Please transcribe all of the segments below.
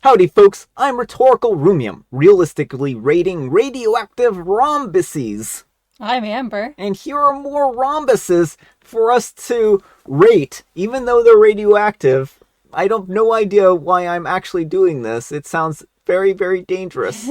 Howdy folks, I'm Rhetorical Rumium, realistically rating radioactive rhombuses. I'm Amber. And here are more rhombuses for us to rate, even though they're radioactive. I have no idea why I'm actually doing this. It sounds very, very dangerous.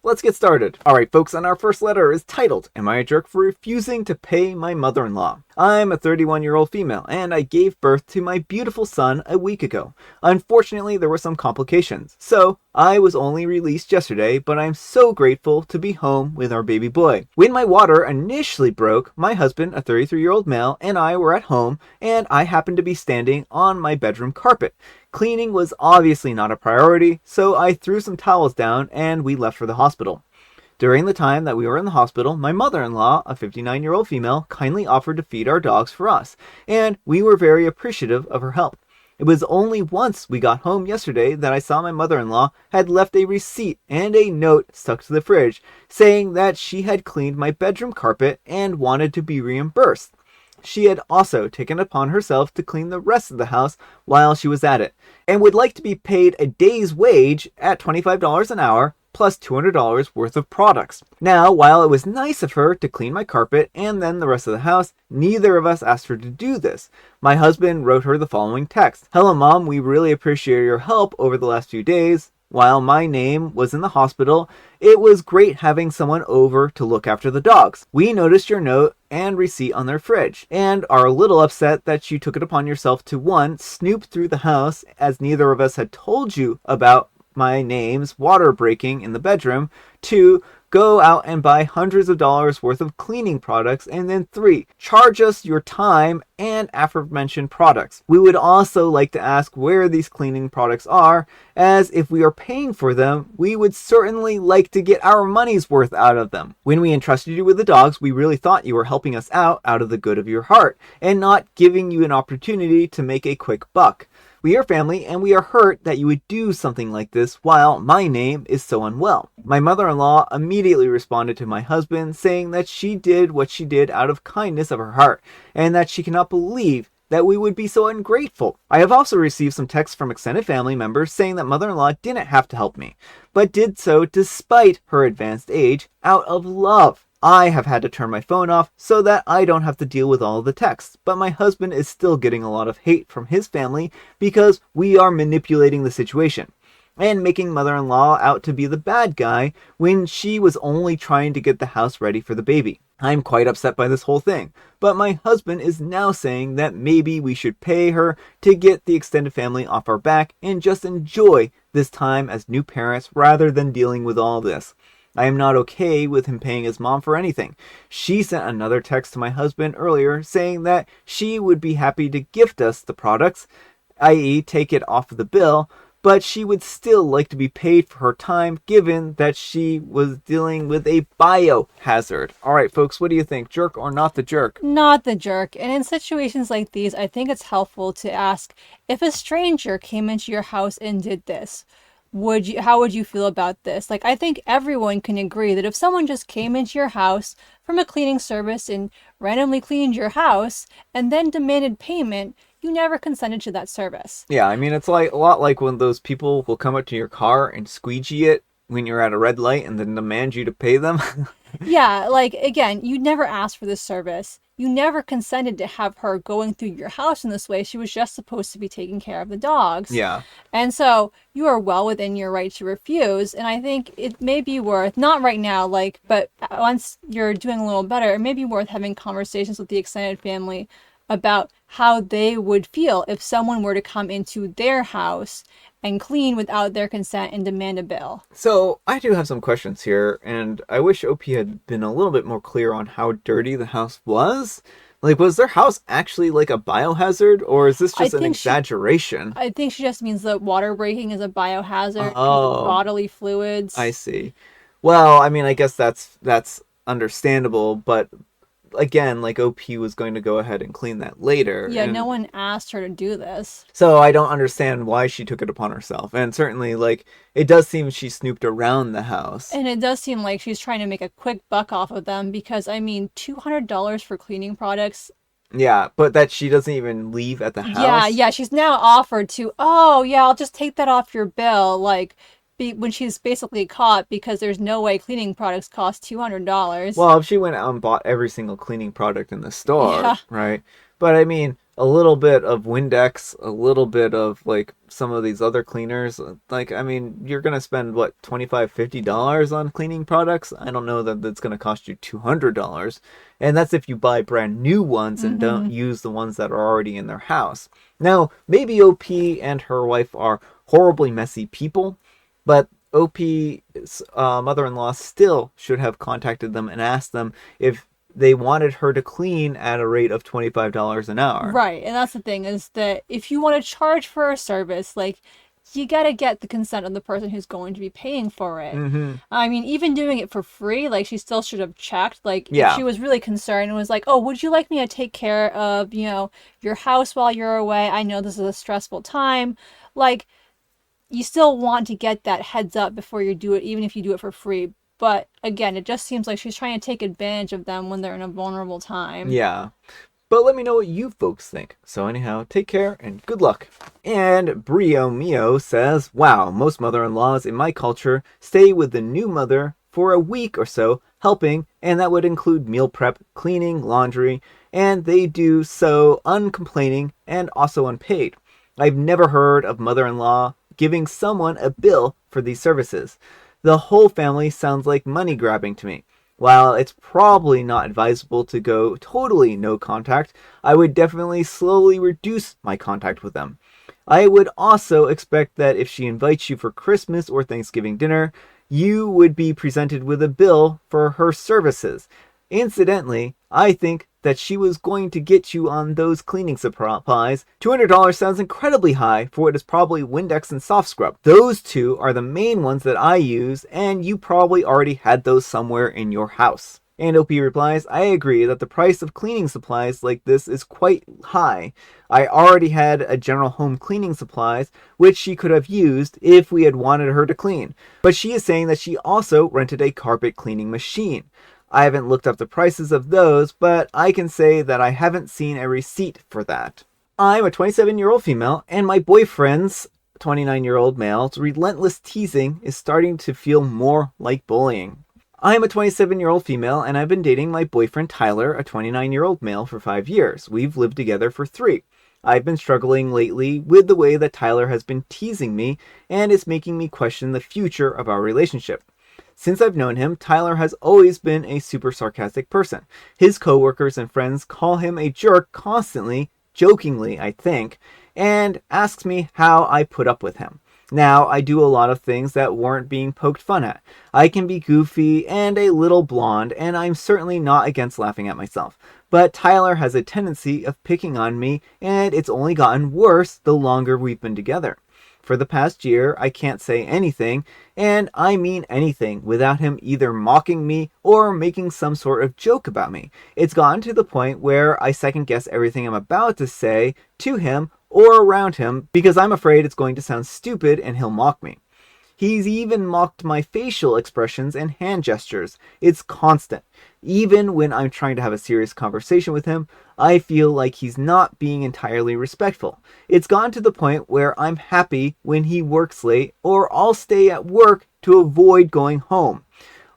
Let's get started. Alright folks, and our first letter is titled, Am I a Jerk for Refusing to Pay My Mother-in-Law? I'm a 31-year-old female, and I gave birth to my beautiful son a week ago. Unfortunately, there were some complications, so I was only released yesterday, but I'm so grateful to be home with our baby boy. When my water initially broke, my husband, a 33-year-old male, and I were at home, and I happened to be standing on my bedroom carpet. Cleaning was obviously not a priority, so I threw some towels down and we left for the hospital. During the time that we were in the hospital, my mother-in-law, a 59-year-old female, kindly offered to feed our dogs for us, and we were very appreciative of her help. It was only once we got home yesterday that I saw my mother-in-law had left a receipt and a note stuck to the fridge saying that she had cleaned my bedroom carpet and wanted to be reimbursed. She had also taken upon herself to clean the rest of the house while she was at it, and would like to be paid a day's wage at $25 an hour plus $200 worth of products. Now, while it was nice of her to clean my carpet and then the rest of the house, neither of us asked her to do this. My husband wrote her the following text. Hello Mom, we really appreciate your help over the last few days. While my name was in the hospital, it was great having someone over to look after the dogs. We noticed your note and receipt on their fridge, and are a little upset that you took it upon yourself to 1. Snoop through the house, as neither of us had told you about my name's water breaking in the bedroom, 2. Go out and buy hundreds of dollars worth of cleaning products, and then 3. Charge us your time and aforementioned products. We would also like to ask where these cleaning products are, as if we are paying for them, we would certainly like to get our money's worth out of them. When we entrusted you with the dogs, we really thought you were helping us out of the good of your heart, and not giving you an opportunity to make a quick buck. We are family, and we are hurt that you would do something like this while my name is so unwell. My mother-in-law immediately responded to my husband, saying that she did what she did out of kindness of her heart, and that she cannot believe that we would be so ungrateful. I have also received some texts from extended family members saying that mother-in-law didn't have to help me, but did so despite her advanced age, out of love. I have had to turn my phone off so that I don't have to deal with all of the texts, but my husband is still getting a lot of hate from his family because we are manipulating the situation and making mother-in-law out to be the bad guy when she was only trying to get the house ready for the baby. I'm quite upset by this whole thing, but my husband is now saying that maybe we should pay her to get the extended family off our back and just enjoy this time as new parents rather than dealing with all this. I am not okay with him paying his mom for anything. She sent another text to my husband earlier saying that she would be happy to gift us the products, i.e. take it off of the bill, but she would still like to be paid for her time given that she was dealing with a biohazard. Alright folks, what do you think? Jerk or not the jerk? Not the jerk. And in situations like these, I think it's helpful to ask, if a stranger came into your house and did this, how would you feel about this? Like, I think everyone can agree that if someone just came into your house from a cleaning service and randomly cleaned your house and then demanded payment, you never consented to that service. Yeah, I mean, it's like a lot like when those people will come up to your car and squeegee it when you're at a red light and then demand you to pay them. Yeah, like, again, you never asked for this service. You never consented to have her going through your house in this way. She was just supposed to be taking care of the dogs. Yeah. And so you are well within your right to refuse. And I think it may be worth, not right now, like, but once you're doing a little better, it may be worth having conversations with the extended family about how they would feel if someone were to come into their house and clean without their consent and demand a bill. So I do have some questions here, and I wish OP had been a little bit more clear on how dirty the house was. Like, was their house actually like a biohazard, or is this just an exaggeration? I think she just means that water breaking is a biohazard. Oh, Bodily fluids. I see. Well, I mean, I guess that's understandable, but again, like OP was going to go ahead and clean that later. Yeah, no one asked her to do this. So I don't understand why she took it upon herself. And certainly, like, it does seem she snooped around the house. And it does seem like she's trying to make a quick buck off of them because, I mean, $200 for cleaning products Yeah, but that she doesn't even leave at the Yeah, house. yeah, she's now offered to, oh, yeah, I'll just take that off your bill, like, when she's basically caught because there's no way cleaning products cost $200. Well, if she went out and bought every single cleaning product in the store, Yeah. right? But I mean, a little bit of Windex, a little bit of like some of these other cleaners. Like, I mean, you're gonna spend what, $25-$50 on cleaning products? I don't know that that's gonna cost you $200, and that's if you buy brand new ones and don't Mm-hmm. use the ones that are already in their house. Now, maybe OP and her wife are horribly messy people, but OP's mother-in-law still should have contacted them and asked them if they wanted her to clean at a rate of $25 an hour. Right, and that's the thing is that if you want to charge for a service, like, you gotta get the consent of the person who's going to be paying for it. Mm-hmm. I mean, even doing it for free, like, she still should have checked. Like, if Yeah. she was really concerned and was like, oh, would you like me to take care of, your house while you're away? I know this is a stressful time. Like, you still want to get that heads up before you do it, even if you do it for free. But again, it just seems like she's trying to take advantage of them when they're in a vulnerable time. Yeah. But let me know what you folks think. So anyhow, take care and good luck. And Brio Mio says, wow, most mother-in-laws in my culture stay with the new mother for a week or so, helping, and that would include meal prep, cleaning, laundry, and they do so uncomplaining and also unpaid. I've never heard of mother-in-law giving someone a bill for these services. The whole family sounds like money grabbing to me. While it's probably not advisable to go totally no contact, I would definitely slowly reduce my contact with them. I would also expect that if she invites you for Christmas or Thanksgiving dinner, you would be presented with a bill for her services. Incidentally, I think that she was going to get you on those cleaning supplies. $200 sounds incredibly high for what is probably Windex and soft scrub. Those two are the main ones that I use, and you probably already had those somewhere in your house. And OP replies, I agree that the price of cleaning supplies like this is quite high. I already had a general home cleaning supplies, which she could have used if we had wanted her to clean. But she is saying that she also rented a carpet cleaning machine. I haven't looked up the prices of those, but I can say that I haven't seen a receipt for that. I'm a 27-year-old female, and my boyfriend's 29-year-old male's relentless teasing is starting to feel more like bullying. I'm a 27-year-old female, and I've been dating my boyfriend Tyler, a 29-year-old male, for 5 years. We've lived together for 3. I've been struggling lately with the way that Tyler has been teasing me, and it's making me question the future of our relationship. Since I've known him, Tyler has always been a super sarcastic person. His coworkers and friends call him a jerk constantly, jokingly, I think, and asks me how I put up with him. Now, I do a lot of things that weren't being poked fun at. I can be goofy and a little blonde, and I'm certainly not against laughing at myself. But Tyler has a tendency of picking on me, and it's only gotten worse the longer we've been together. For the past year, I can't say anything, and I mean anything, without him either mocking me or making some sort of joke about me. It's gotten to the point where I second guess everything I'm about to say to him or around him because I'm afraid it's going to sound stupid and he'll mock me. He's even mocked my facial expressions and hand gestures. It's constant. Even when I'm trying to have a serious conversation with him, I feel like he's not being entirely respectful. It's gone to the point where I'm happy when he works late, or I'll stay at work to avoid going home.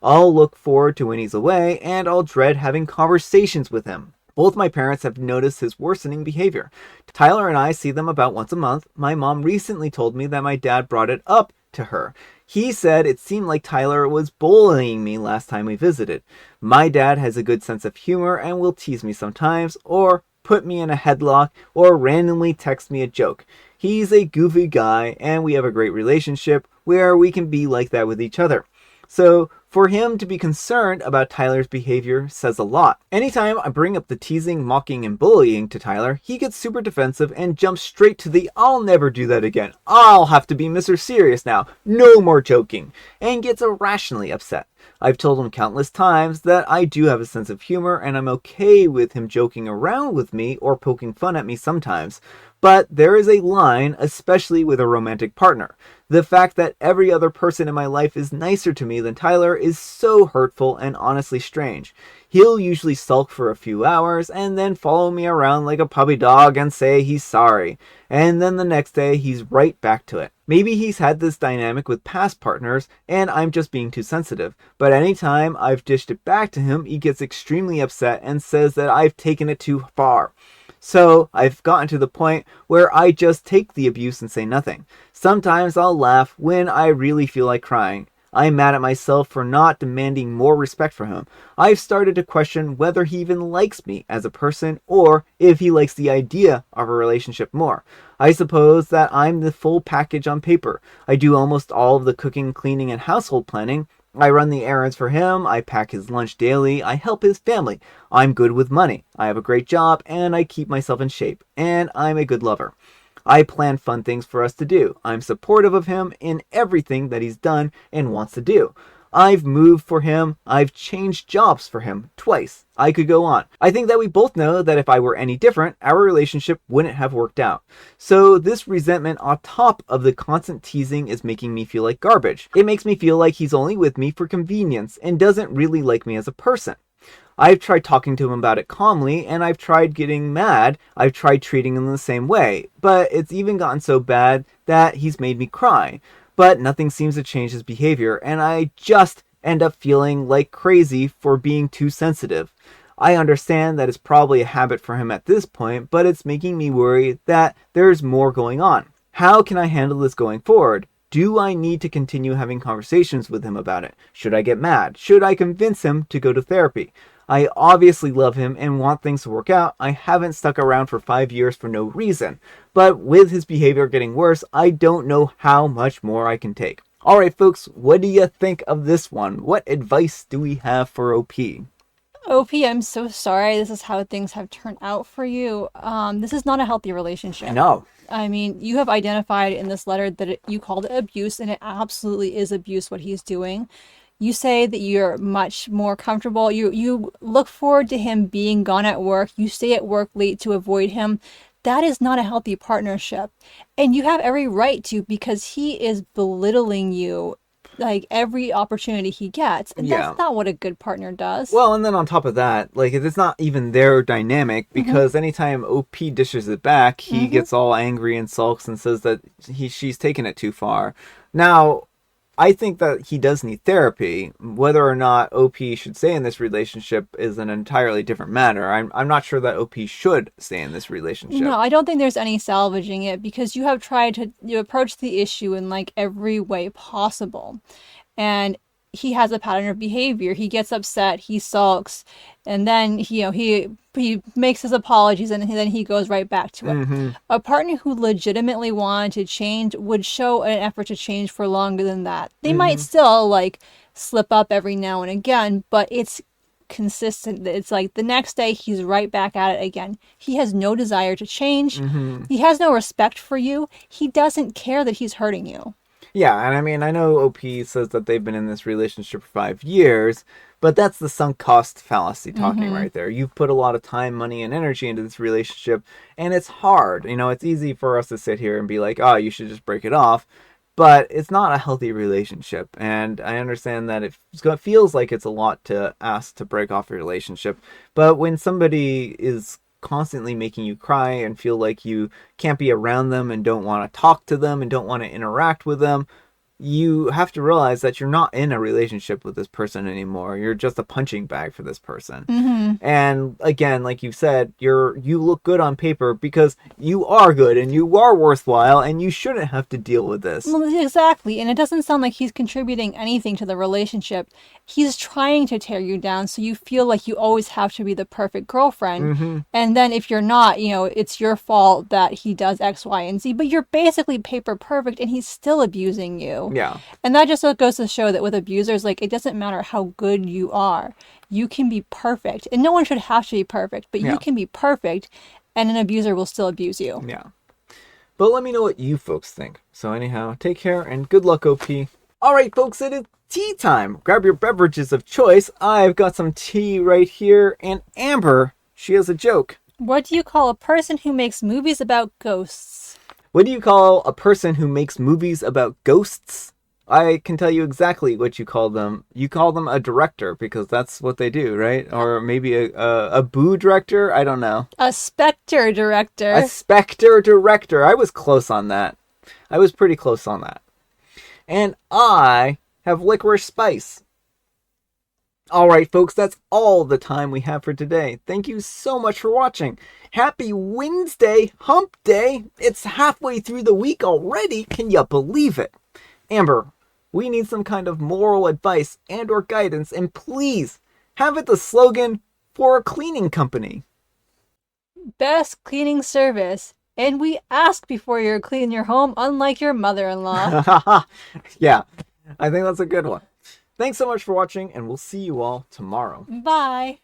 I'll look forward to when he's away, and I'll dread having conversations with him. Both my parents have noticed his worsening behavior. Tyler and I see them about once a month. My mom recently told me that my dad brought it up to her. He said it seemed like Tyler was bullying me last time we visited. My dad has a good sense of humor and will tease me sometimes, or put me in a headlock, or randomly text me a joke. He's a goofy guy, and we have a great relationship where we can be like that with each other. So, for him to be concerned about Tyler's behavior says a lot. Anytime I bring up the teasing, mocking, and bullying to Tyler, he gets super defensive and jumps straight to the I'll never do that again. I'll have to be Mr. Serious now. No more joking. And gets irrationally upset. I've told him countless times that I do have a sense of humor and I'm okay with him joking around with me or poking fun at me sometimes. But there is a line, especially with a romantic partner. The fact that every other person in my life is nicer to me than Tyler is so hurtful and honestly strange. He'll usually sulk for a few hours and then follow me around like a puppy dog and say he's sorry. And then the next day he's right back to it. Maybe he's had this dynamic with past partners and I'm just being too sensitive. But anytime I've dished it back to him, he gets extremely upset and says that I've taken it too far. So I've gotten to the point where I just take the abuse and say nothing. Sometimes I'll laugh when I really feel like crying. I'm mad at myself for not demanding more respect for him. I've started to question whether he even likes me as a person or if he likes the idea of a relationship more. I suppose that I'm the full package on paper. I do almost all of the cooking, cleaning, and household planning. I run the errands for him, I pack his lunch daily, I help his family. I'm good with money, I have a great job, and I keep myself in shape. And I'm a good lover. I plan fun things for us to do. I'm supportive of him in everything that he's done and wants to do. I've moved for him. I've changed jobs for him twice. I could go on. I think that we both know that if I were any different, our relationship wouldn't have worked out. So this resentment on top of the constant teasing is making me feel like garbage. It makes me feel like he's only with me for convenience and doesn't really like me as a person. I've tried talking to him about it calmly, and I've tried getting mad. I've tried treating him the same way, but it's even gotten so bad that he's made me cry. But nothing seems to change his behavior, and I just end up feeling like crazy for being too sensitive. I understand that it's probably a habit for him at this point, but it's making me worry that there's more going on. How can I handle this going forward? Do I need to continue having conversations with him about it? Should I get mad? Should I convince him to go to therapy? I obviously love him and want things to work out. I haven't stuck around for 5 years for no reason. But with his behavior getting worse, I don't know how much more I can take. Alright folks, what do you think of this one? What advice do we have for OP? OP, I'm so sorry. This is how things have turned out for you. This is not a healthy relationship. No. I mean, you have identified in this letter that you called it abuse, and it absolutely is abuse what he's doing. You say that you're much more comfortable. You look forward to him being gone at work. You stay at work late to avoid him. That is not a healthy partnership. And you have every right to, because he is belittling you like every opportunity he gets. And that's not what a good partner does. Well, and then on top of that, like it's not even their dynamic because anytime OP dishes it back, he gets all angry and sulks and says that she's taken it too far. Now, I think that he does need therapy. Whether or not OP should stay in this relationship is an entirely different matter. I'm not sure that OP should stay in this relationship. No, I don't think there's any salvaging it because you have tried to approach the issue in like every way possible. And he has a pattern of behavior. He gets upset, he sulks, and then he makes his apologies and then he goes right back to it. A partner who legitimately wanted to change would show an effort to change for longer than that. They might still like slip up every now and again, but it's consistent. It's like the next day he's right back at it again. He has no desire to change. He has no respect for you. He doesn't care that he's hurting you. Yeah, and I mean, I know OP says that they've been in this relationship for 5 years, but that's the sunk cost fallacy talking right there. You've put a lot of time, money, and energy into this relationship, and it's hard. You know, it's easy for us to sit here and be like, oh, you should just break it off, but it's not a healthy relationship, and I understand that it feels like it's a lot to ask to break off a relationship, but when somebody is constantly making you cry and feel like you can't be around them and don't want to talk to them and don't want to interact with them, you have to realize that you're not in a relationship with this person anymore. You're just a punching bag for this person. And again, like you said, you look good on paper because you are good and you are worthwhile and you shouldn't have to deal with this. Well, exactly. And it doesn't sound like he's contributing anything to the relationship. He's trying to tear you down so you feel like you always have to be the perfect girlfriend. And then if you're not, it's your fault that he does X, Y, and Z, but you're basically paper perfect and he's still abusing you. Yeah. And that just goes to show that with abusers, like, it doesn't matter how good you are. You can be perfect. And no one should have to be perfect, but you can be perfect and an abuser will still abuse you. Yeah. But let me know what you folks think. So anyhow, take care and good luck, OP. All right, folks, it is tea time. Grab your beverages of choice. I've got some tea right here. And Amber, she has a joke. What do you call a person who makes movies about ghosts? What do you call a person who makes movies about ghosts? I can tell you exactly what you call them. You call them a director because that's what they do, right? Or maybe a boo director? I don't know. A specter A director. specter director. I was close on that. I was pretty close on that. And I have licorice spice. All right, folks, that's all the time we have for today. Thank you so much for watching. Happy Wednesday, hump day. It's halfway through the week already. Can you believe it? Amber, we need some kind of moral advice and or guidance, and please have it the slogan for a cleaning company. Best cleaning service. And we ask before you clean your home, unlike your mother-in-law. Yeah, I think that's a good one. Thanks so much for watching, and we'll see you all tomorrow. Bye.